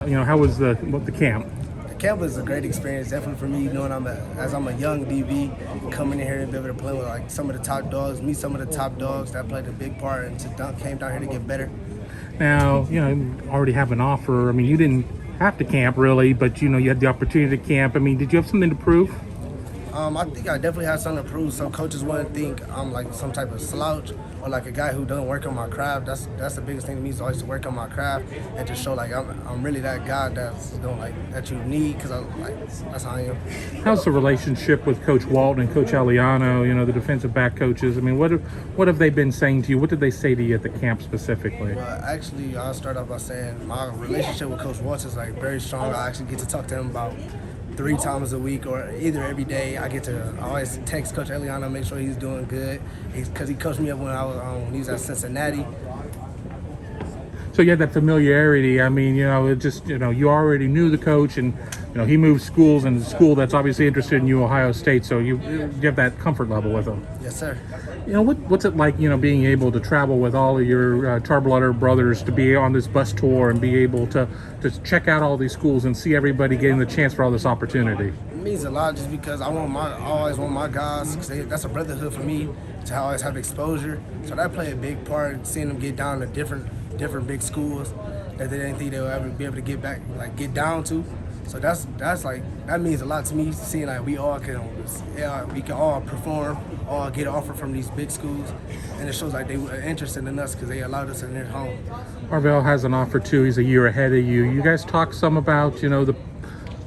How was the camp? The camp was a great experience, definitely for me, knowing I'm a young DB, coming in here and be able to play with like some of the top dogs, meet some of the top dogs that played a big part, and came down here to get better. Now, already have an offer. I mean, you didn't have to camp really, but you had the opportunity to camp. I mean, did you have something to prove? I think I definitely have something to prove. Some coaches want to think I'm like some type of slouch or like a guy who doesn't work on my craft. That's the biggest thing to me, is always to work on my craft and to show like I'm really that guy that you need, because that's how I am. How's the relationship with Coach Walton and Coach Aliano? The defensive back coaches. I mean, what have they been saying to you? What did they say to you at the camp specifically? Well, actually, I'll start off by saying my relationship with Coach Walton is like very strong. I actually get to talk to him about 3 times a week or either every day. I always text Coach Eliano, make sure he's doing good, because he coached me up when he was at Cincinnati. So you had that familiarity. I mean, it just, you already knew the coach, and he moved schools, and the school that's obviously interested in you, Ohio State. So you have that comfort level with him. Yes, sir. What's it like, being able to travel with all of your Tarblooders brothers, to be on this bus tour and be able to check out all these schools and see everybody getting the chance for all this opportunity? It means a lot, just because I always want my guys, because that's a brotherhood for me, to always have exposure. So that played a big part, seeing them get down to different big schools that they didn't think they would ever be able to get down to. So that means a lot to me, seeing like we can all perform, all get an offer from these big schools, and it shows like they were interested in us because they allowed us in their home. Arvell has an offer too. He's a year ahead of you. You guys talk some about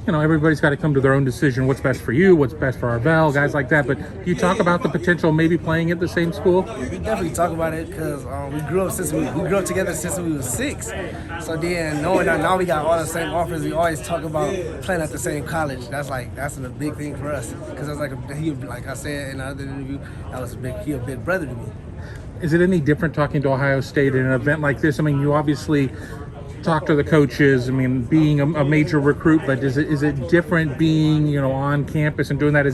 everybody's got to come to their own decision. What's best for you? What's best for Arvell? Guys like that. But do you talk about the potential maybe playing at the same school? We definitely talk about it, because we grew up together since we was 6. So then, knowing that now we got all the same offers, we always talk about playing at the same college. That's a big thing for us, because that's like I said in the other interview, he a big brother to me. Is it any different talking to Ohio State in an event like this? I mean, you obviously talk to the coaches. I mean, being a major recruit, but is it different being on campus and doing that?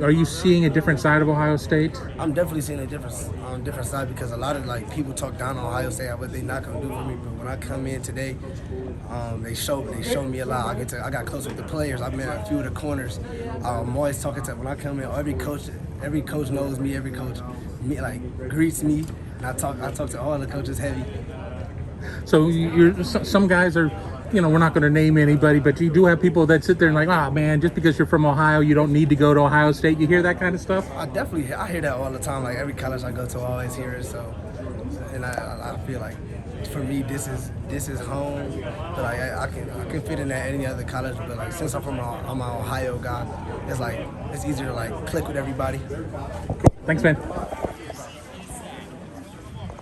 Are you seeing a different side of Ohio State? I'm definitely seeing a different side, because a lot of people talk down on Ohio State, what they're not gonna do for me. But when I come in today, they showed me a lot. I got close with the players. I met a few of the corners. I'm always talking to, when I come in, every coach knows me. Every coach greets me, and I talk to all the coaches heavy. So some guys are, we're not going to name anybody, but you do have people that sit there and like, man, just because you're from Ohio, you don't need to go to Ohio State. You hear that kind of stuff? I hear that all the time. Like every college I go to, I always hear it. So, and I feel like for me, this is home. But I can fit in at any other college. But since I'm an Ohio guy, it's easier to click with everybody. Thanks, man.